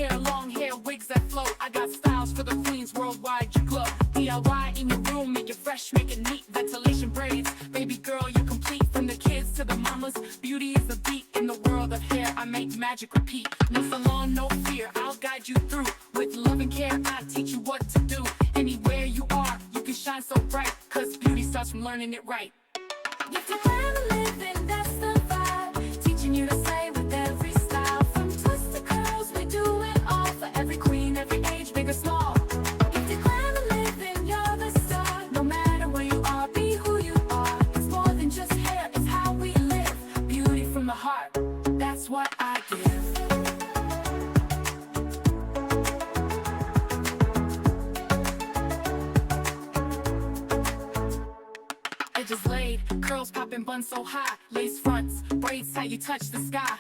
hair, long hair, wigs that float. I got styles for the queens worldwide, you glow. DIY in your room, make it fresh, make it neat. Ventilation braids, baby girl, you're complete. From the kids to the mamas, beauty is the beat. In the world of hair, I make magic repeat. No salon, no fear, I'll guide you through. With love and care, I teach you what to do. Anywhere you are, you can shine so bright, cause beauty starts from learning it right. If you plan to live, then that's the vibe. Teaching you to slay with every style. From twists to curls, we do it all. For every queen, every age, big or small. If you plan to live, then you're the star. No matter where you are, be who you are. It's more than just hair, it's how we live. Beauty from the heart, that's what I give. Edges laid, curls popping, bun so high. Lace fronts, braids tight, you touch the sky.